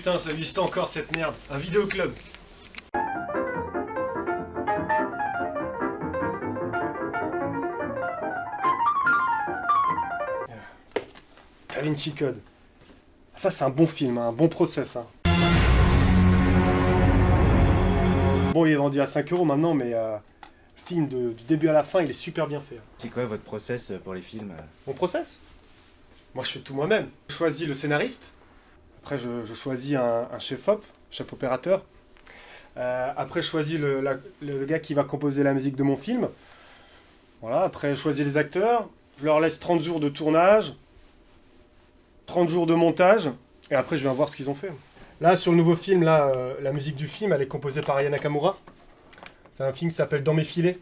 putain, ça existe encore cette merde. Un vidéoclub. Da Vinci Code. Ça, c'est un bon film, un bon process. Hein. Bon, il est vendu à 5 € maintenant, mais le film du début à la fin, il est super bien fait. C'est quoi votre process pour les films? Mon process? Moi, je fais tout moi-même. Je choisis le scénariste. Après, je choisis un chef-op, chef opérateur. Après, je choisis le gars qui va composer la musique de mon film. Voilà, après, je choisis les acteurs. Je leur laisse 30 jours de tournage, 30 jours de montage, et après, je viens voir ce qu'ils ont fait. Là, sur le nouveau film, là, la musique du film, elle est composée par Aya Nakamura. C'est un film qui s'appelle Dans mes filets.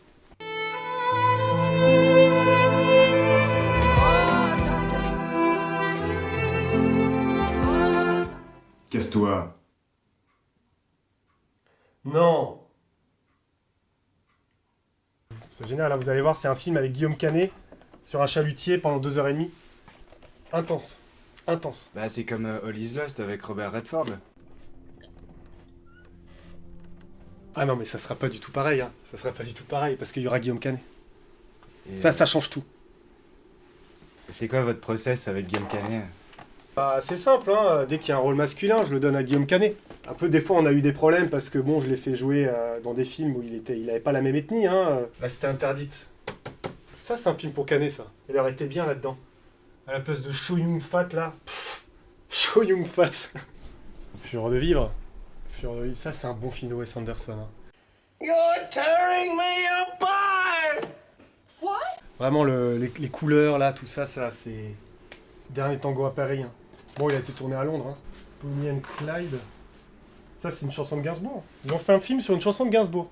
Casse-toi. Non. C'est génial, là, vous allez voir, c'est un film avec Guillaume Canet sur un chalutier pendant 2h30. Intense. Intense. Bah c'est comme All Is Lost avec Robert Redford. Ah non, mais ça sera pas du tout pareil, hein. Ça sera pas du tout pareil, parce qu'il y aura Guillaume Canet. Et Ça change tout. c'est quoi votre process avec Guillaume Canet? Bah, c'est simple, hein. Dès qu'il y a un rôle masculin, je le donne à Guillaume Canet. Un peu, des fois, on a eu des problèmes, parce que bon, je l'ai fait jouer dans des films où il avait pas la même ethnie, hein. Là, c'était interdite. Ça, c'est un film pour Canet, ça. Il aurait été bien là-dedans. À la place de Cho Yun-fat, là. Cho Yun-fat. Fureur de vivre. Fureur de vivre. Ça, c'est un bon film de Wes Anderson. Hein. You're tearing me apart! What? Vraiment, les couleurs, là, tout ça, c'est... Dernier tango à Paris. Hein. Bon, il a été tourné à Londres. Hein. Bonnie and Clyde. Ça, c'est une chanson de Gainsbourg. Ils ont fait un film sur une chanson de Gainsbourg.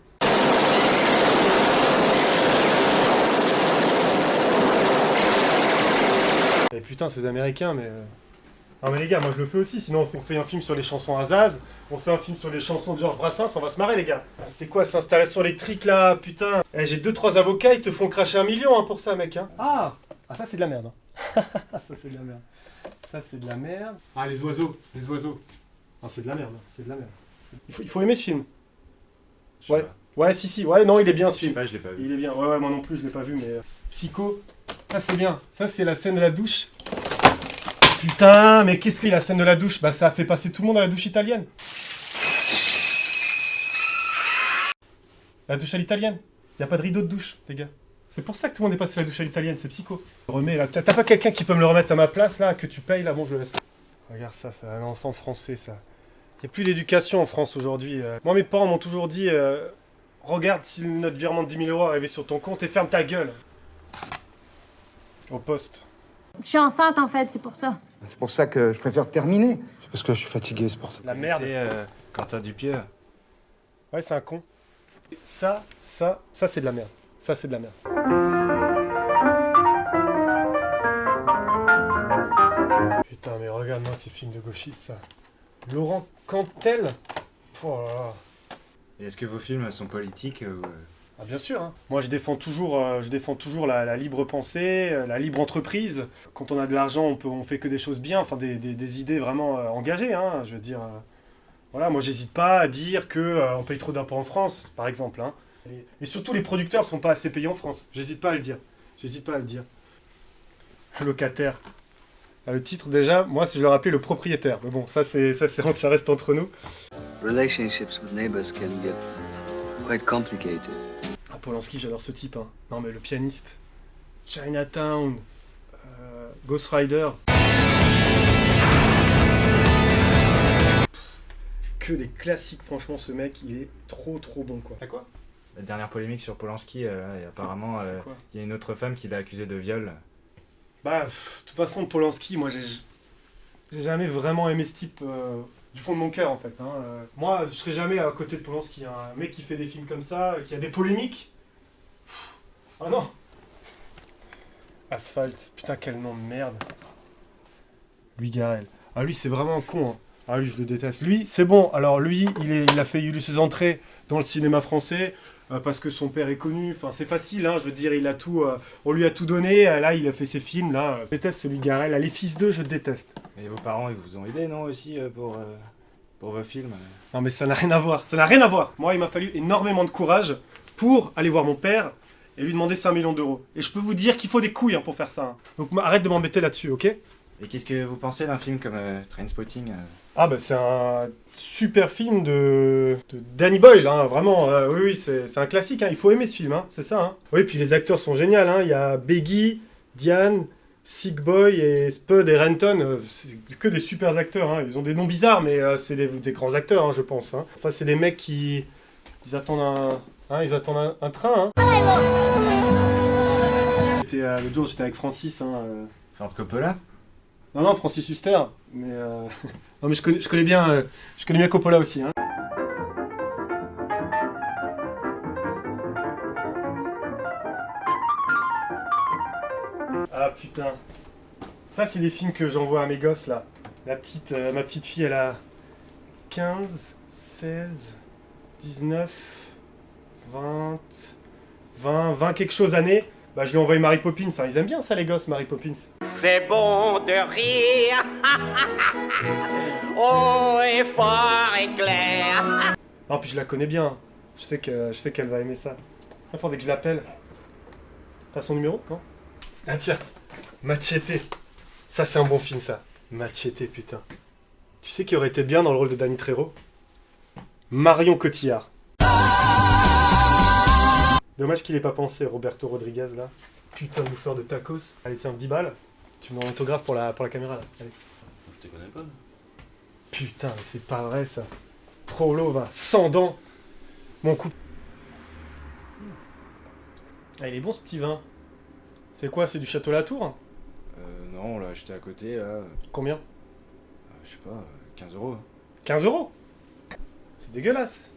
Et putain, ces Américains, mais... Non mais les gars, moi je le fais aussi, sinon on fait un film sur les chansons Azaz, on fait un film sur les chansons de Georges Brassens, on va se marrer les gars. C'est quoi cette installation électrique là, putain? Eh, j'ai 2-3 avocats, ils te font cracher 1 million hein, pour ça mec. Hein. Ah ça c'est de la merde. Hein. Ça c'est de la merde. Ça c'est de la merde. Ah les oiseaux. Ah c'est de la merde, c'est de la merde. Il faut aimer ce film. Ouais. Ouais, si, ouais, non, il est bien ce film. Je l'ai pas vu. Il est bien, ouais, moi non plus, je l'ai pas vu, mais... Psycho, ça c'est bien. Ça c'est la scène de la douche. Putain, mais qu'est-ce que la scène de la douche? Bah ça a fait passer tout le monde à la douche italienne. La douche à l'italienne. Y a pas de rideau de douche, les gars. C'est pour ça que tout le monde est passé à la douche à l'italienne, c'est Psycho. Remets là. T'as pas quelqu'un qui peut me le remettre à ma place là, que tu payes là? Bon, je le laisse. Regarde ça, c'est un enfant français ça. Y a plus d'éducation en France aujourd'hui. Moi mes parents m'ont toujours dit regarde si notre virement de 10 000 € est arrivé sur ton compte et ferme ta gueule. Au poste. Je suis enceinte en fait, c'est pour ça. C'est pour ça que je préfère terminer. C'est parce que là, je suis fatigué, c'est pour ça. La merde. C'est Quentin Dupieux. Ouais, c'est un con. Ça, c'est de la merde. Ça, c'est de la merde. Putain, mais regarde-moi ces films de gauchistes, ça. Laurent Cantel. Oh là là. Et est-ce que vos films sont politiques ou... Ah, bien sûr. Hein. Moi, je défends toujours la libre pensée, la libre entreprise. Quand on a de l'argent, on fait que des choses bien, enfin des idées vraiment engagées. Hein, je veux dire, voilà, moi, j'hésite pas à dire que on paye trop d'impôts en France, par exemple. Hein. Et surtout, les producteurs sont pas assez payés en France. J'hésite pas à le dire. Locataire. Ah, le titre, déjà, moi, si je le rappelais, le propriétaire. Mais bon, ça reste entre nous. Relationships with neighbors can get quite complicated. Ah, Polanski, j'adore ce type. Hein. Non, mais le pianiste. Chinatown. Ghost Rider. Que des classiques, franchement, ce mec, il est trop bon, quoi. T'as quoi? La dernière polémique sur Polanski, et apparemment, il y a une autre femme qui l'a accusé de viol. Bah, de toute façon, Polanski, moi, j'ai jamais vraiment aimé ce type du fond de mon cœur, en fait. Hein. Moi, je serais jamais à côté de Polanski. Hein. Un mec qui fait des films comme ça, qui a des polémiques. Ah non. Asphalt, putain, quel nom de merde. Louis Garrel. Ah, lui, c'est vraiment un con. Hein. Ah, lui, je le déteste. Lui, c'est bon. Alors, lui, il a eu ses entrées dans le cinéma français. Parce que son père est connu, enfin c'est facile, hein, je veux dire, il a tout, on lui a tout donné, là il a fait ses films, là, je déteste celui de Garrel, là, les fils d'eux, je déteste. Et vos parents, ils vous ont aidé, non, aussi, pour... pour vos films. Non mais ça n'a rien à voir, ça n'a rien à voir. Moi, il m'a fallu énormément de courage pour aller voir mon père et lui demander 5 millions d'euros. Et je peux vous dire qu'il faut des couilles pour faire ça. Hein. Donc arrête de m'embêter là-dessus, ok? Et qu'est-ce que vous pensez d'un film comme Trainspotting Ah bah c'est un super film de Danny Boyle, hein, vraiment. Oui, c'est un classique, hein. Il faut aimer ce film, hein, c'est ça. Hein. Oui, puis les acteurs sont géniaux. Hein. Il y a Beggy, Diane, Sick Boy et Spud et Renton. C'est que des super acteurs. Hein. Ils ont des noms bizarres, mais c'est des grands acteurs, hein, je pense. Hein. Enfin, c'est des mecs qui... Ils attendent un train. Hein. L'autre jour, j'étais avec Francis. Hein, Ford Coppola? Non, Francis Huster, mais non mais je connais bien Coppola aussi. Hein. Ah putain, ça c'est des films que j'envoie à mes gosses là. Ma petite fille elle a 15, 16, 19, 20 quelque chose années. Bah je lui ai envoyé Mary Poppins, hein. Ils aiment bien ça les gosses, Mary Poppins. C'est bon de rire. Oh, et fort et clair. Non, puis je la connais bien. Je sais qu'elle va aimer ça. Il faudrait que je l'appelle. T'as son numéro, non? Ah tiens, Machete. Ça c'est un bon film ça. Machete, putain. Tu sais qui aurait été bien dans le rôle de Danny Trejo? Marion Cotillard. Dommage qu'il ait pas pensé, Roberto Rodriguez là. Putain de bouffeur de tacos. Allez tiens, 10 balles. Tu me donnes un autographe pour la caméra là. Allez. Je te connais pas. Putain, mais c'est pas vrai ça. Prolo, va. 100 dents. Mon coup. Ah, il est bon ce petit vin. C'est quoi, c'est du Château Latour? Non, on l'a acheté à côté, là. Combien? Je sais pas, 15 euros. 15 euros? C'est dégueulasse.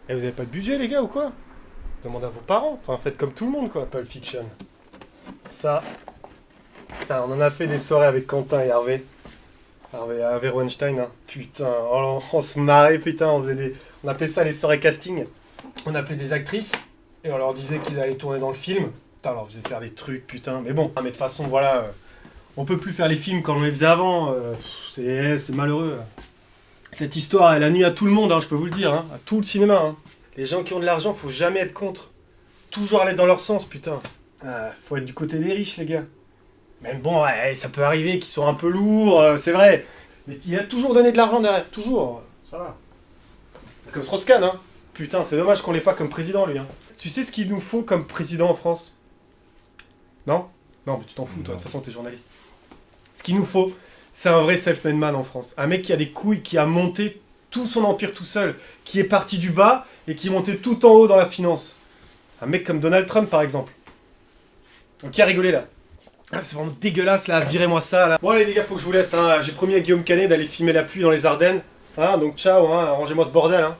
Et vous avez pas de budget les gars ou quoi? Demandez à vos parents. Enfin, faites comme tout le monde quoi, Pulp Fiction. Ça... Putain, on en a fait des soirées avec Quentin et Hervé. Hervé Weinstein, hein. Putain, on se marrait, putain, on appelait ça les soirées casting. On appelait des actrices, et on leur disait qu'ils allaient tourner dans le film. Putain, on leur faisait faire des trucs, putain, mais bon. Ah, mais de toute façon, voilà, on peut plus faire les films comme on les faisait avant, c'est malheureux. Cette histoire, elle a nuit à tout le monde, hein, je peux vous le dire, hein, à tout le cinéma. Hein. Les gens qui ont de l'argent, faut jamais être contre. Toujours aller dans leur sens, putain. Faut être du côté des riches, les gars. Même bon, ouais, ça peut arriver qu'ils soient un peu lourds, c'est vrai. Mais il a toujours donné de l'argent derrière, toujours. Ça va. Comme Strauss-Kahn, hein. Putain, c'est dommage qu'on l'ait pas comme président, lui. Hein. Tu sais ce qu'il nous faut comme président en France? Non? Non, mais tu t'en fous, toi. De toute façon, t'es journaliste. Ce qu'il nous faut, c'est un vrai self-made man en France. Un mec qui a des couilles, qui a monté tout son empire tout seul, qui est parti du bas et qui est monté tout en haut dans la finance. Un mec comme Donald Trump, par exemple. Qui a rigolé, là? Ah, c'est vraiment dégueulasse là, virez-moi ça là. Bon allez les gars, faut que je vous laisse, hein. J'ai promis à Guillaume Canet d'aller filmer la pluie dans les Ardennes. Hein, donc ciao, hein. Arrangez-moi ce bordel. Hein.